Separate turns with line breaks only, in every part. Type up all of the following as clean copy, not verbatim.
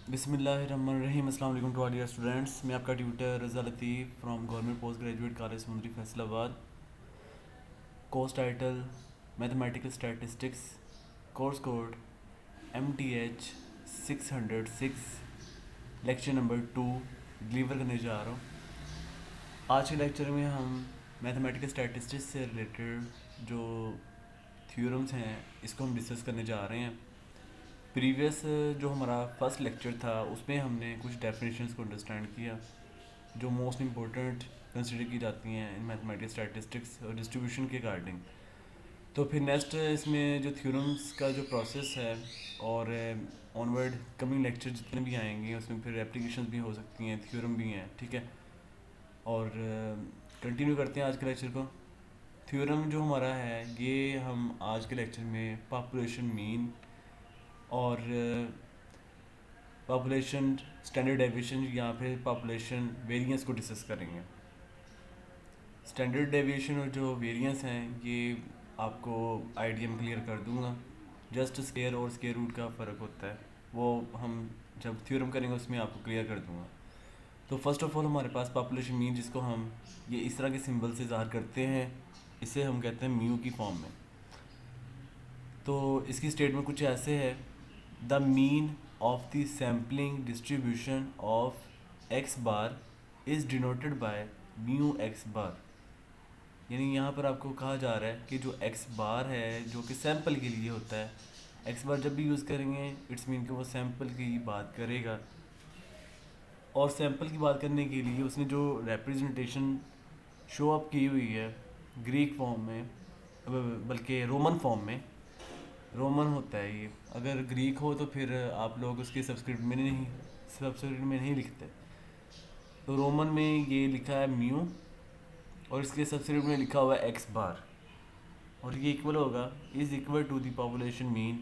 बिस्मिल्लाहिर्रहमानिर्रहीम। अस्सलाम वालेकुम टू ऑल डियर स्टूडेंट्स। मैं आपका tutor Raza Latif from government post graduate college Samundri Faisalabad. Course title mathematical statistics, course code MTH 606, lecture number 2 deliver करने जा रहा हूँ। आज के लेक्चर में हम मैथमेटिकल स्टैटिस्टिक्स से रिलेटेड जो थ्योरम्स हैं इसको हम डिस्कस करने जा रहे हैं। प्रीवियस जो हमारा फर्स्ट लेक्चर था उसमें हमने कुछ डेफिनेशंस को अंडरस्टैंड किया जो मोस्ट इम्पोर्टेंट कंसिडर की जाती हैं इन मैथमेटिक्स स्टैटिस्टिक्स और डिस्ट्रीब्यूशन के रिगार्डिंग। तो फिर नेक्स्ट इसमें जो थ्योरम्स का जो प्रोसेस है और ऑनवर्ड कमिंग लेक्चर जितने भी आएंगे उसमें फिर एप्लीकेशंस भी हो सकती हैं, थ्योरम भी हैं, ठीक है। और कंटिन्यू करते हैं आज के लेक्चर को। थ्योरम जो हमारा है ये हम आज के लेक्चर में पॉपुलेशन मीन और पॉपुलेशन स्टैंडर्ड डेविएशन या फिर पॉपुलेशन वेरिएंस को डिस्कस करेंगे। स्टैंडर्ड डेविएशन और जो वेरिएंस हैं ये आपको आइडिया में क्लियर कर दूंगा। जस्ट स्केयर और स्केयर रूट का फ़र्क होता है, वो हम जब थ्योरम करेंगे उसमें आपको क्लियर कर दूंगा। तो फर्स्ट ऑफ ऑल हमारे पास पॉपुलेशन मीन, जिसको हम ये इस तरह के सिंबल से ज़ाहिर करते हैं, इसे हम कहते हैं म्यू की फॉर्म में। तो इसकी स्टेटमेंट कुछ ऐसे है: the mean of the sampling distribution of x bar is denoted by mu x bar। यानी यहाँ पर आपको कहा जा रहा है कि जो x बार है जो कि सैम्पल के लिए होता है, x बार जब भी यूज़ करेंगे इट्स मीन कि वो सैम्पल की बात करेगा। और सैम्पल की बात करने के लिए उसने जो रिप्रेजेंटेशन शो अप की हुई है ग्रीक फॉर्म में, बल्कि रोमन फॉर्म में, रोमन होता है ये। अगर ग्रीक हो तो फिर आप लोग उसके सब्सक्रिप्ट में नहीं लिखते। तो रोमन में ये लिखा है म्यू और इसके सब्सक्रिप्ट में लिखा हुआ है एक्स बार, और ये इक्वल होगा is equal to the population mean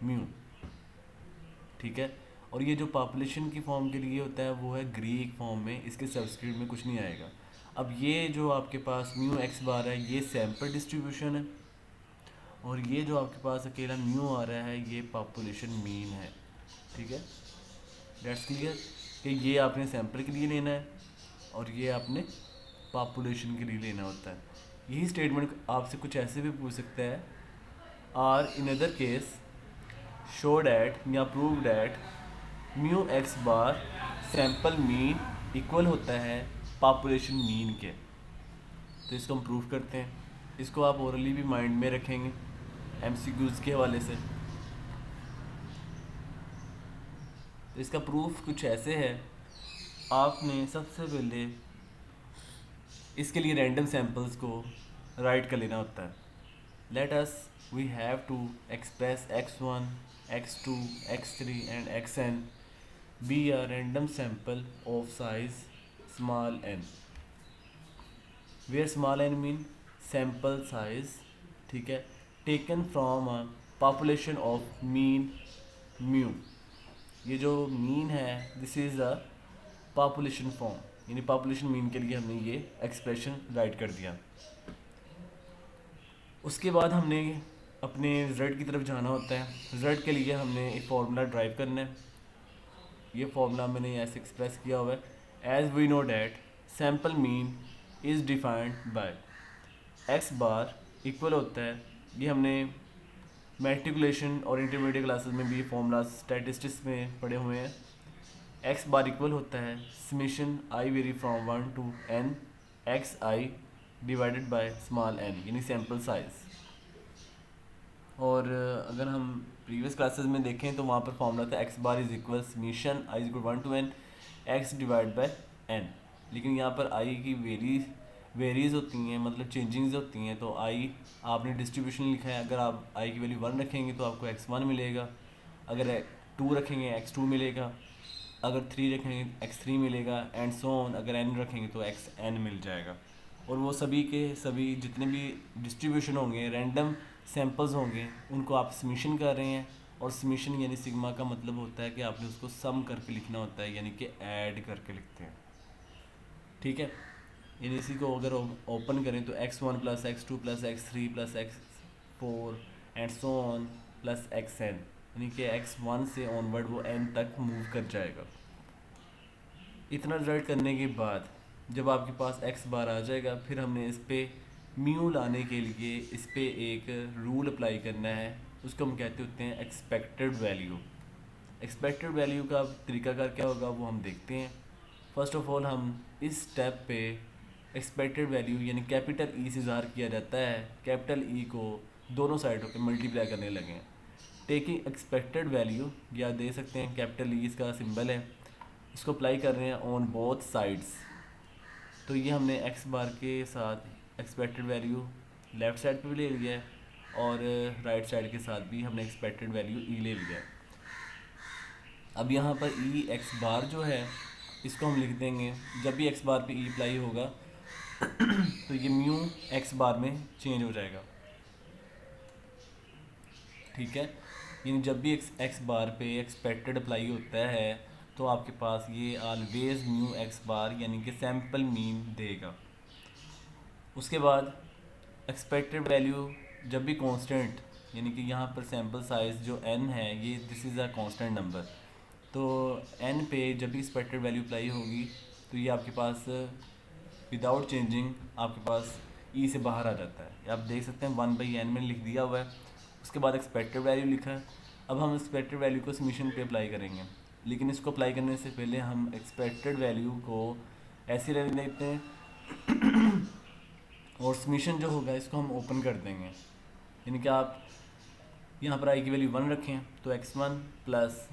mu, ठीक है। और ये जो पॉपुलेशन की फॉर्म के लिए होता है वो है ग्रीक फॉर्म में, इसके सब्सक्रिप्ट में कुछ नहीं आएगा। अब ये जो आपके पास म्यू एक्स बार है ये सैम्पल डिस्ट्रीब्यूशन है, और ये जो आपके पास अकेला म्यू आ रहा है ये पॉपुलेशन मीन है, ठीक है। डेट्स क्लियर कि ये आपने सैंपल के लिए लेना है और ये आपने पॉपुलेशन के लिए लेना होता है। यही स्टेटमेंट आपसे कुछ ऐसे भी पूछ सकता है: or in other case show that या prove that mu x bar sample mean equal होता है पॉपुलेशन मीन के। तो इसको हम प्रूव करते हैं। इसको आप ओरली भी माइंड में रखेंगे MCQs के हवाले से। तो इसका प्रूफ कुछ ऐसे है, आपने सबसे पहले इसके लिए रैंडम सैम्पल्स को राइट कर लेना होता है। Let us we have to express x1, x2, x3 and xn be a random sample of size small n, where small n mean sample size, ठीक है, taken from a population of mean mu. ये जो mean है this is a population form, यानी population mean के लिए हमने ये एक्सप्रेशन राइट कर दिया। उसके बाद हमने अपने रिजल्ट की तरफ जाना होता है। रिजल्ट के लिए हमने एक फार्मूला ड्राइव करना है। ये फार्मूला मैंने ऐसे एक्सप्रेस किया हुआ है: as we know that sample mean is defined by x bar equal होता है, ये हमने मैट्रिकुलेशन और इंटरमीडिएट क्लासेस में भी ये फार्मूला स्टैटिस्टिक्स में पढ़े हुए हैं। एक्स बार इक्वल होता है summation I very from 1 to n x I divided by small n, यानी सैम्पल साइज़। और अगर हम प्रीवियस क्लासेस में देखें तो वहाँ पर फॉर्मूला था x bar is equal summation I is equal 1 to n x divide by n। लेकिन यहाँ पर आई की वेरीज होती हैं, मतलब चेंजिंग्स होती हैं। तो आई आपने डिस्ट्रीब्यूशन लिखा है, अगर आप आई की वैल्यू 1 रखेंगे तो आपको x1 मिलेगा, अगर 2 रखेंगे x2 मिलेगा, अगर 3 रखेंगे x3 मिलेगा, एंड सो ऑन। अगर n रखेंगे तो xn मिल जाएगा। और वो सभी के सभी जितने भी डिस्ट्रीब्यूशन होंगे, रैंडम सैम्पल्स होंगे, उनको आप समीशन कर रहे हैं। और समीशन यानी सिग्मा का मतलब होता है कि आपने उसको सम करके लिखना होता है, यानी कि ऐड करके लिखते हैं, ठीक है। यानी इसी को अगर ओपन करें तो x1 plus x2 plus x3 plus x4 and so on plus xn, यानी कि x1 से ऑनवर्ड वो n तक मूव कर जाएगा। इतना रिजल्ट करने के बाद जब आपके पास x बार आ जाएगा, फिर हमने इस पर म्यू लाने के लिए इस पर एक रूल अप्लाई करना है, उसको हम कहते होते हैं एक्सपेक्टेड वैल्यू। एक्सपेक्टेड वैल्यू का तरीकाकार क्या होगा वो हम देखते हैं। फर्स्ट ऑफ ऑल हम इस स्टेप पे एक्सपेक्टेड वैल्यू यानी कैपिटल ई से ज़ाहिर किया जाता है, कैपिटल ई को दोनों साइडों पे मल्टीप्लाई करने लगे हैं। टेकिंग एक्सपेक्टेड वैल्यू या दे सकते हैं कैपिटल ई इसका सिंबल है, इसको अप्लाई कर रहे हैं ऑन बोथ साइड्स। तो ये हमने एक्स बार के साथ एक्सपेक्टेड वैल्यू लेफ़्ट साइड पे भी ले लिया है और राइट साइड के साथ भी हमने एक्सपेक्टेड वैल्यू ई ले लिया है। अब यहाँ पर ई एक्स बार जो है इसको हम लिख देंगे, जब भी एक्स बार पे ई अप्लाई होगा तो ये म्यू एक्स बार में चेंज हो जाएगा, ठीक है। यानी जब भी एक्स बार पे एक्सपेक्टेड अप्लाई होता है तो आपके पास ये ऑलवेज म्यू एक्स बार यानी कि सैम्पल मीन देगा। उसके बाद एक्सपेक्टेड वैल्यू जब भी कांस्टेंट यानी कि यहाँ पर सैम्पल साइज़ जो n है ये this is a constant number, तो n पे जब भी एक्सपेक्टेड वैल्यू अप्लाई होगी तो ये आपके पास विदाउट चेंजिंग आपके पास ई से बाहर आ जाता है। आप देख सकते हैं 1/n में लिख दिया हुआ है। उसके बाद एक्सपेक्टेड वैल्यू लिखा है। अब हम एक्सपेक्टेड वैल्यू को समीशन पे अप्लाई करेंगे, लेकिन इसको अप्लाई करने से पहले हम एक्सपेक्टेड वैल्यू को ऐसे रहने देते हैं और समीशन जो होगा इसको हम ओपन कर देंगे। यानी कि आप यहाँ पर आई की वैल्यू 1 रखें तो x1 प्लस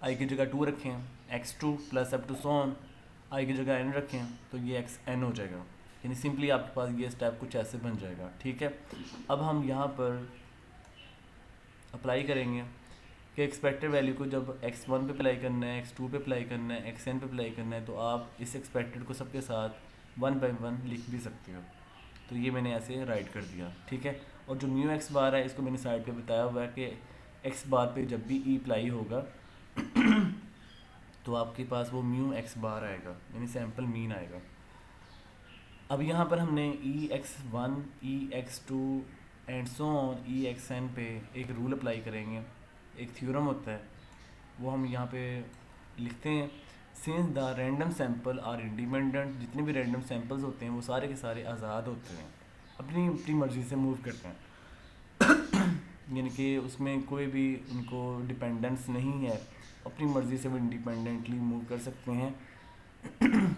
आई की जगह 2 रखें, x2 plus up to so on i की जगह n रखें तो ये xn हो जाएगा। यानी सिंपली आपके पास ये स्टेप कुछ ऐसे बन जाएगा, ठीक है। अब हम यहाँ पर अप्लाई करेंगे कि एक्सपेक्टेड वैल्यू को जब x1 पे अप्लाई करना है, x2 पे अप्लाई करना है, xn पे अप्लाई करना है, तो आप इस एक्सपेक्टेड को सबके साथ 1 बाई 1 लिख भी सकते हो। तो ये मैंने ऐसे राइट कर दिया, ठीक है। और जो म्यू एक्स बार है इसको मैंने साइड पे बताया हुआ है कि एक्स बार पे जब भी ई अप्लाई होगा तो आपके पास वो म्यू एक्स बार आएगा यानी सैम्पल मीन आएगा। अब यहाँ पर हमने E X one, E X two and so on E X N पे एक रूल अप्लाई करेंगे। एक थ्योरम होता है वो हम यहाँ पे लिखते हैं, since the random sample are independent, जितने भी रैंडम सैम्पल्स होते हैं वो सारे के सारे आज़ाद होते हैं, अपनी अपनी मर्ज़ी से मूव करते हैं यानी कि उसमें कोई भी उनको डिपेंडेंस नहीं है, अपनी मर्ज़ी से वो इंडिपेंडेंटली मूव कर सकते हैं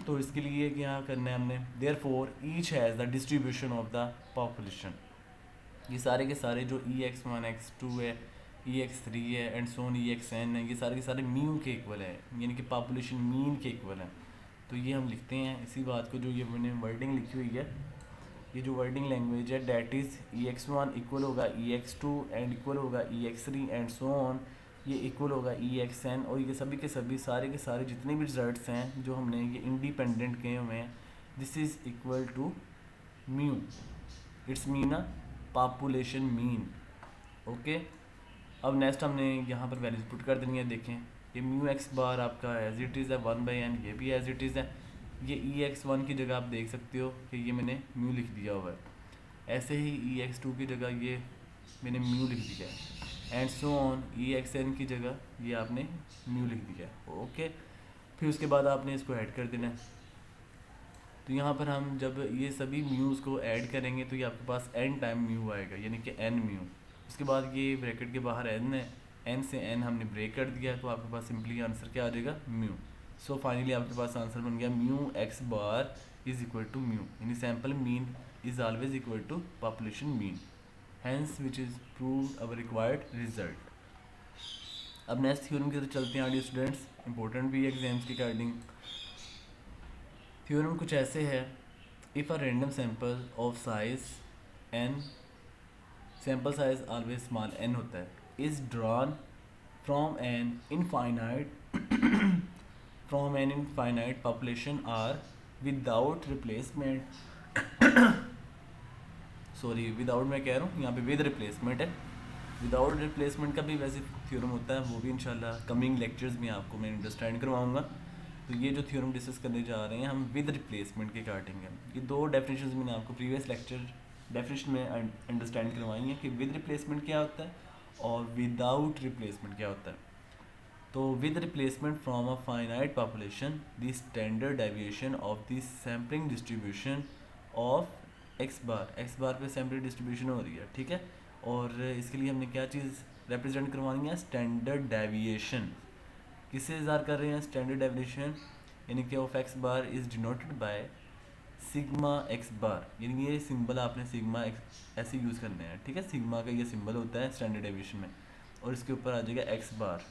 तो इसके लिए क्या करना है हमने, therefore each has the distribution of the population. ये सारे के सारे जो EX1 EX2 है, EX3 है एंड सोन EXN है, ये सारे के सारे म्यू के इक्वल है यानी कि पॉपुलेशन मीन के इक्वल है। तो ये हम लिखते हैं इसी बात को, जो ये मैंने वर्डिंग लिखी हुई है, ये जो वर्डिंग लैंग्वेज है, डैट इज़ EX1 इक्वल होगा EX2 एंड इक्वल होगा EX3 एंड सो ऑन, ये इक्वल होगा EXN। और ये सभी के सभी सारे के सारे जितने भी रिजल्ट्स हैं जो हमने ये इंडिपेंडेंट किए हुए हैं, this is equal to mu, it's mean a population mean, okay. अब नेक्स्ट हमने यहाँ पर वैल्यूज पुट कर देनी है। देखें ये म्यू एक्स बार आपका एज इट इज़ है 1/n, ये भी एज इट इज़ है। ये EX1 की जगह आप देख सकते हो कि ये मैंने म्यू लिख दिया हुआ है, ऐसे ही EX2 की जगह ये मैंने म्यू लिख दिया है एंड सो ऑन EXN की जगह ये आपने म्यू लिख दिया है, ओके। फिर उसके बाद आपने इसको ऐड कर देना है। तो यहाँ पर हम जब ये सभी म्यूज़ को ऐड करेंगे तो ये आपके पास n टाइम म्यू आएगा यानी कि n म्यू। उसके बाद ये ब्रैकेट के बाहर n है, n से n हमने ब्रेक कर दिया तो आपके पास सिंपली आंसर क्या आ जाएगा, म्यू। सो फाइनली आपके पास आंसर बन गया mu x bar is equal to mu, यानी sample mean is always equal to population mean, hence which is prove our required result. अब नेक्स्ट थ्योरम की तरफ चलते हैं आगे स्टूडेंट्स, इंपॉर्टेंट भी एग्जाम्स के अकॉर्डिंग। थ्योरम कुछ ऐसे है, if a random sample of size n, sample size always small n होता है, is drawn from an infinite population or without replacement sorry without मैं कह रहा हूँ यहाँ पे विद रिप्लेसमेंट है, विदाउट रिप्लेसमेंट का भी वैसे थ्योरम होता है, वो भी इंशाल्लाह कमिंग लेक्चर्स में आपको मैं अंडरस्टैंड करवाऊँगा। तो ये जो थ्योरम डिस्कस करने जा रहे हैं हम विद रिप्लेसमेंट के अकॉर्डिंग है। ये दो डेफिनेशन मैंने आपको प्रीवियस लेक्चर डेफिनेशन में अंडरस्टैंड करवाई हैं कि विद रिप्लेसमेंट क्या होता है और विदाउट रिप्लेसमेंट क्या होता है? तो with replacement from a finite population the standard deviation of the sampling distribution of x bar पे सैम्पलिंग डिस्ट्रीब्यूशन हो रही है, ठीक है। और इसके लिए हमने क्या चीज़ रिप्रेजेंट करवानी है? Standard deviation. किससे इज़हार कर रहे हैं स्टैंडर्ड डेविएशन? यानी कि of x bar is denoted by sigma x bar, यानी ये सिंबल आपने सिग्मा एक्स ऐसे यूज़ करने हैं, ठीक है। सिग्मा का ये सिंबल होता है स्टैंडर्ड डेविएशन में, और इसके ऊपर आ जाएगा एक्स बार।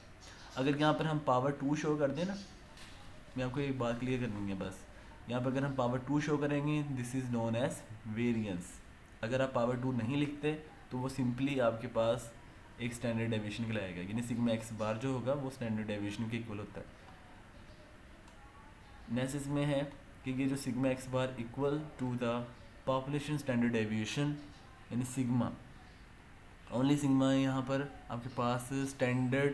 अगर यहाँ पर हम पावर 2 शो कर दें ना, मैं आपको एक बात क्लियर करनी है बस, यहाँ पर अगर हम पावर 2 शो करेंगे this is known as variance. अगर आप पावर 2 नहीं लिखते तो वो सिंपली आपके पास एक स्टैंडर्ड डेविएशन कहलाएगा, यानी सिग्मा एक्स बार जो होगा वो स्टैंडर्ड डेविएशन के इक्वल होता है। नेक्स्ट इसमें है कि ये जो sigma x bar equal to the population standard deviation, यानी सिग्मा, ओनली सिग्मा है यहाँ पर आपके पास स्टैंडर्ड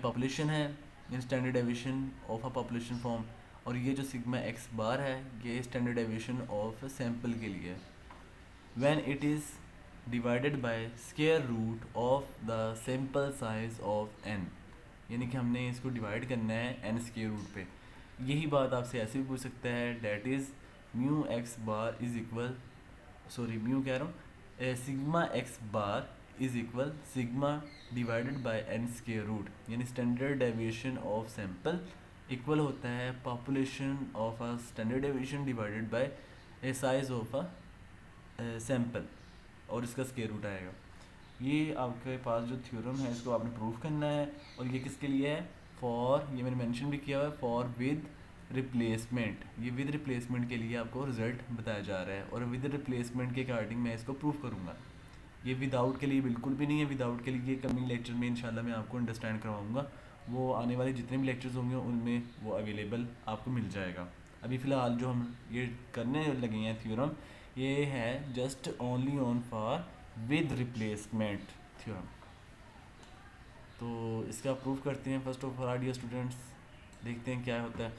पॉपुलेशन है, यानी standard deviation of a population form, और ये जो सिग्मा एक्स बार है ये स्टैंडर्ड डेविएशन ऑफ सैम्पल के लिए है। When it is divided by square root of the sample size of n, यानी कि हमने इसको डिवाइड करना है n स्क्वायर रूट पे। यही बात आपसे ऐसे भी पूछ सकता है, that is mu x bar is equal, sorry mu कह रहा हूँ, sigma x bar is equal sigma divided by n square root, यानी standard deviation of sample equal होता है population of a standard deviation divided by a size of a sample, और इसका square root आएगा। ये आपके पास जो थ्योरम है इसको आपने प्रूव करना है, और ये किसके लिए है? फॉर, ये मैंने मेंशन भी किया हुआ है, फॉर विद रिप्लेसमेंट। ये विद रिप्लेसमेंट के लिए आपको रिजल्ट बताया जा रहा है, और विद रिप्लेसमेंट के अकॉर्डिंग मैं इसको प्रूव करूँगा। ये विदाउट के लिए बिल्कुल भी नहीं है, विदाउट के लिए कमिंग लेक्चर में इंशाल्लाह मैं आपको अंडरस्टैंड करवाऊँगा, वो आने वाले जितने भी लेक्चर्स होंगे उनमें वो अवेलेबल आपको मिल जाएगा। अभी फ़िलहाल जो हम ये करने लगे हैं थ्योरम, ये है just only on for with replacement theorem. तो इसका प्रूफ करते हैं first of all dear students, देखते हैं क्या होता है।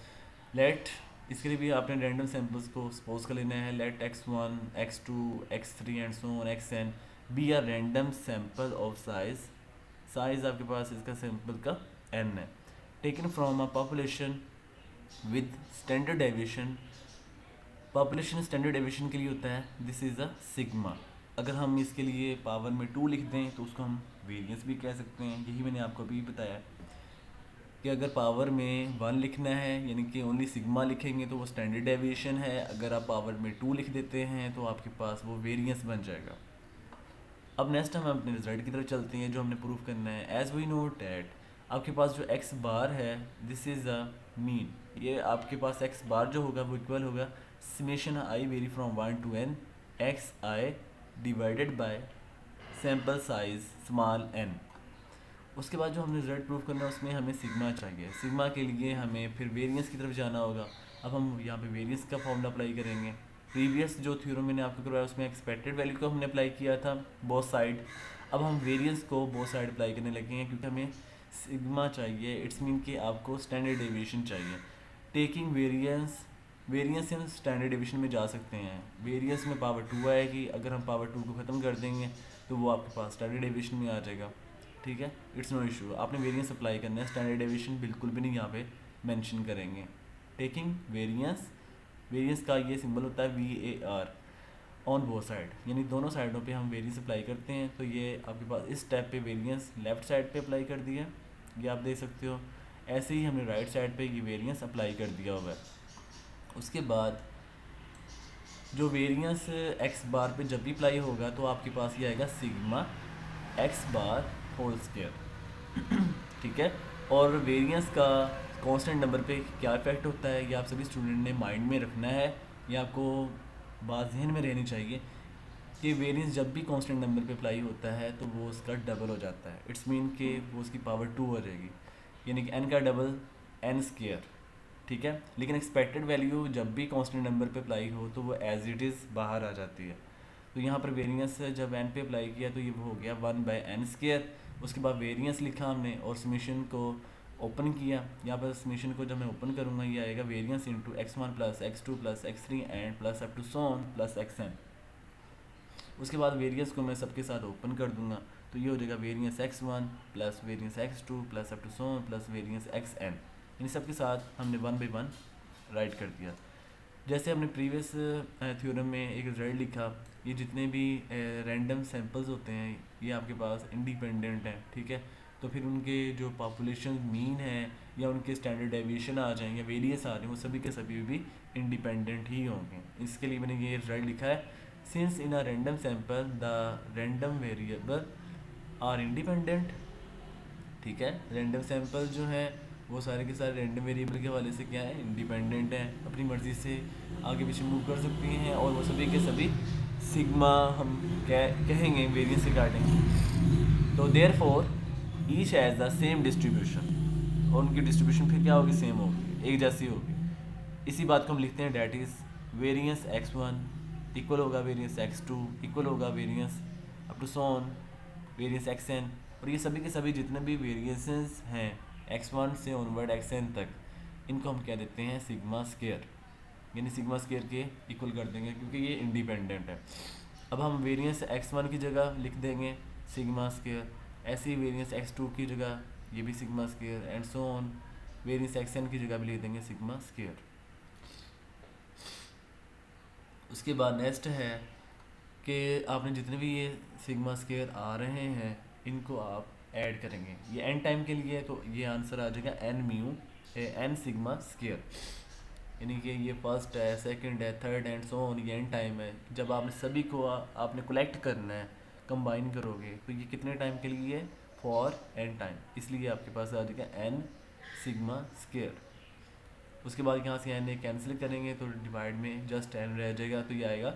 लेट, इसके लिए भी आपने रैंडम सैम्पल्स को सपोज कर लेना है, let x1 x2 x3 and so on xn be a random sample of size आपके पास इसका सैम्पल का n है, taken from a population with standard deviation. Population standard deviation के लिए होता है दिस इज़ अ सिग्मा। अगर हम इसके लिए पावर में 2 लिख दें तो उसको हम वेरिएंस भी कह सकते हैं। यही मैंने आपको अभी बताया कि अगर पावर में 1 लिखना है यानी कि ओनली सिग्मा लिखेंगे तो वो स्टैंडर्ड डेविएशन है, अगर आप पावर में 2 लिख देते हैं तो आपके पास वो वेरिएंस बन जाएगा। अब नेक्स्ट हम अपने रिजल्ट की तरफ चलते हैं जो हमने प्रूव करना है। एज वी नो डैट आपके पास जो एक्स बार है दिस इज़ अ मीन, ये आपके पास एक्स बार जो होगा वो इक्वल होगा summation I very from 1 to n x I divided by sample size small n। उसके बाद जो हमने रिजल्ट प्रूव करना है उसमें हमें सिग्मा चाहिए। सिग्मा के लिए हमें फिर वेरिएंस की तरफ जाना होगा। अब हम यहाँ पे वेरिएंस का फॉर्मूला अप्लाई करेंगे। प्रीवियस जो थ्योरम मैंने आपको करवाया उसमें एक्सपेक्टेड वैल्यू को हमने अप्लाई किया था बोथ साइड। अब हम वेरिएंस को बोथ साइड अप्लाई करने लगे हैं क्योंकि हमें सिग्मा चाहिए, इट्स मीन कि आपको स्टैंडर्ड डेविएशन चाहिए। टेकिंग वेरिएंस से हम स्टैंडर्ड डेविएशन में जा सकते हैं। वेरिएंस में पावर 2 आएगी, अगर हम पावर 2 को ख़त्म कर देंगे तो वो आपके पास स्टैंडर्ड डेविएशन में आ जाएगा, ठीक है। इट्स नो इशू, आपने वेरिएंस अप्लाई करना है, स्टैंडर्ड डेविएशन बिल्कुल भी नहीं यहाँ पे मेंशन करेंगे। टेकिंग वेरिएंस का ये सिंबल होता है VAR ऑन बोथ साइड, यानी दोनों साइडों पे हम वेरिएंस अप्लाई करते हैं। तो ये आपके पास इस स्टेप पे वेरिएंस लेफ़्ट साइड पे अप्लाई कर दिया, ये आप देख सकते हो। ऐसे ही हमने राइट साइड पे ये वेरिएंस अप्लाई कर दिया हुआ है। उसके बाद जो वेरिएंस एक्स बार पे जब भी अप्लाई होगा तो आपके पास ये आएगा sigma x bar whole square, ठीक है। और वेरिएंस का कांस्टेंट नंबर पे क्या इफेक्ट होता है ये आप सभी स्टूडेंट ने माइंड में रखना है, ये आपको बात जहन में रहनी चाहिए कि वेरिएंस जब भी कांस्टेंट नंबर पे अप्लाई होता है तो वो उसका डबल हो जाता है। इट्स मीन कि वो उसकी पावर 2 हो जाएगी, यानी कि n का डबल n स्क्वायर, ठीक है। लेकिन एक्सपेक्टेड वैल्यू जब भी कांस्टेंट नंबर पे अप्लाई हो तो वो एज इट इज़ बाहर आ जाती है। तो यहाँ पर वेरिएंस जब n पे अप्लाई किया तो ये वो हो गया 1/n स्क्वायर। उसके बाद वेरिएंस लिखा हमने और समेशन को ओपन किया। यहाँ पर समेशन को जब मैं ओपन करूँगा ये आएगा variance into x1 plus x2 plus x3 and plus up to so on plus xn। उसके बाद वेरिएंस को मैं सबके साथ ओपन कर दूँगा तो ये हो जाएगा variance x1 plus variance x2 plus up to so on plus variance xn। इन सब के साथ हमने 1 बाई 1 राइट कर दिया। जैसे हमने प्रीवियस थ्योरम में एक रिजल्ट लिखा, ये जितने भी रैंडम सैंपल्स होते हैं ये आपके पास इंडिपेंडेंट हैं, ठीक है। तो फिर उनके जो पॉपुलेशन मीन है या उनके स्टैंडर्ड डेविएशन आ जाएंगे, वेरियस आ रहे हैं, वो सभी के सभी भी इंडिपेंडेंट ही होंगे। इसके लिए मैंने ये रिजल्ट लिखा है, since in a random sample the random variable are independent, ठीक है। रैंडम सैंपल जो है वो सारे के सारे रैंडम वेरिएबल के हवाले से क्या है, इंडिपेंडेंट है, अपनी मर्ज़ी से आगे पीछे मूव कर सकती हैं, और वो सभी के सभी सिग्मा हम कहेंगे वेरिएंस रिगार्डिंग। तो therefore each has the same distribution, और उनकी डिस्ट्रीब्यूशन फिर क्या होगी, सेम होगी, एक जैसी होगी। इसी बात को हम लिखते हैं that is variance x1 equal होगा वेरिएंस x2 इक्वल होगा variance up to so on variance xn। और ये सभी के सभी जितने भी वेरिएंसेस हैं x1 से ऑनवर्ड xn तक, इनको हम कह देते हैं सिग्मा स्केयर, यानी सिग्मा स्केयर के इक्वल कर देंगे क्योंकि ये इंडिपेंडेंट है। अब हम वेरिएंस x1 की जगह लिख देंगे सिग्मा स्केयर, ऐसे ही वेरिएंस x2 की जगह ये भी sigma square, and so on variance xn की जगह भी लिख देंगे सिग्मा स्केयर। उसके बाद नेक्स्ट है कि आपने जितने भी ये सिग्मा स्केयर आ रहे हैं इनको आप ऐड करेंगे। ये एन टाइम के लिए, तो ये आंसर आ जाएगा n mu n sigma square, यानी कि ये फर्स्ट है, सेकंड है, थर्ड एंड सो ऑन, ये एन टाइम है। जब आपने सभी को आपने कलेक्ट करना है, कंबाइन करोगे, तो ये कितने टाइम के लिए, फॉर एन टाइम, इसलिए आपके पास आ जाएगा एन सिग्मा स्केयर। उसके बाद यहाँ से एन ए कैंसिल करेंगे तो डिवाइड में जस्ट एन रह जाएगा, तो ये आएगा,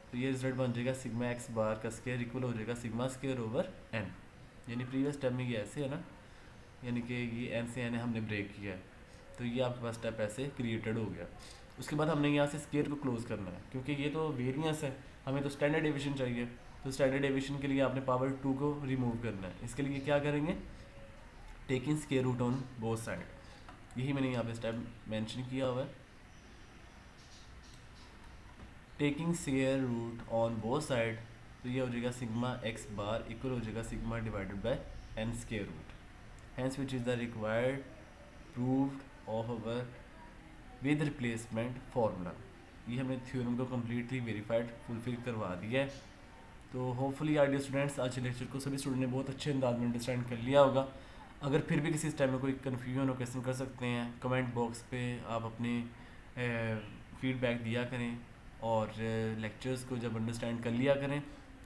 तो ये रिजल्ट बन जाएगा सिग्मा एक्स बार का स्केयर इक्वल हो जाएगा सिग्मा स्केयर ओवर एन। यानी प्रीवियस स्टेप में ये ऐसे है ना, यानी कि ये एन से एन हमने ब्रेक किया है, तो ये आपके पास स्टेप ऐसे क्रिएटेड हो गया। उसके बाद हमने यहाँ से स्केयर को क्लोज करना है, क्योंकि ये तो वेरिएंस है, हमें तो स्टैंडर्ड डेविएशन चाहिए। तो स्टैंडर्ड डेविएशन के लिए आपने पावर 2 को रिमूव करना है। इसके लिए क्या करेंगे, taking square root on both side, यही मैंने यहाँ पे स्टेप मेंशन किया हुआ है। Taking square root on both side, तो ये हो जाएगा सिग्मा एक्स बार इक्वल हो जाएगा sigma divided by n square root, hence which is the required proved of our with replacement formula. ये हमने थ्योरम को कम्प्लीटली वेरीफाइड फुलफिल करवा दिया है। तो होपफुली आर डियर स्टूडेंट्स, आज के लेक्चर को सभी स्टूडेंट ने बहुत अच्छे अंदाज में अंडरस्टैंड कर लिया होगा। अगर फिर भी किसी टाइम में कोई कन्फ्यूजन हो, क्वेश्चन कर सकते हैं कमेंट बॉक्स पे, आप अपने फीडबैक दिया करें, और लेक्चर्स को जब अंडरस्टैंड कर लिया करें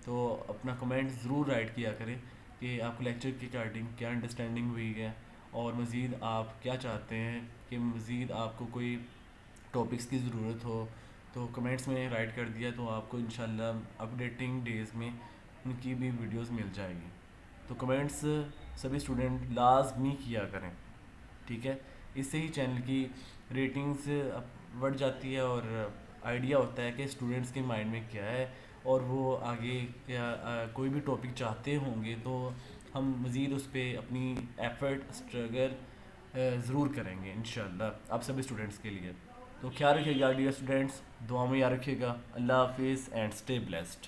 तो अपना कमेंट ज़रूर राइट किया करें कि आपको लेक्चर के रिगार्डिंग क्या अंडरस्टैंडिंग हुई है, और मज़ीद आप क्या चाहते हैं कि मज़ीद आपको कोई टॉपिक्स की ज़रूरत हो, तो कमेंट्स में राइट कर दिया तो आपको इंशाल्लाह अपडेटिंग डेज़ में उनकी भी वीडियोस मिल जाएगी। तो कमेंट्स सभी स्टूडेंट लाजमी किया करें, ठीक है। इससे ही चैनल की रेटिंग्स बढ़ जाती है और आइडिया होता है कि स्टूडेंट्स के माइंड में क्या है, और वो आगे या कोई भी टॉपिक चाहते होंगे तो हम मज़ीद उस पर अपनी एफ़र्ट स्ट्रगल ज़रूर करेंगे इंशाल्लाह आप सभी स्टूडेंट्स के लिए। तो ख्याल रखिएगा डियर स्टूडेंट्स, दुआ में याद रखिएगा। अल्लाह हाफिज़ एंड स्टे ब्लेस्ड।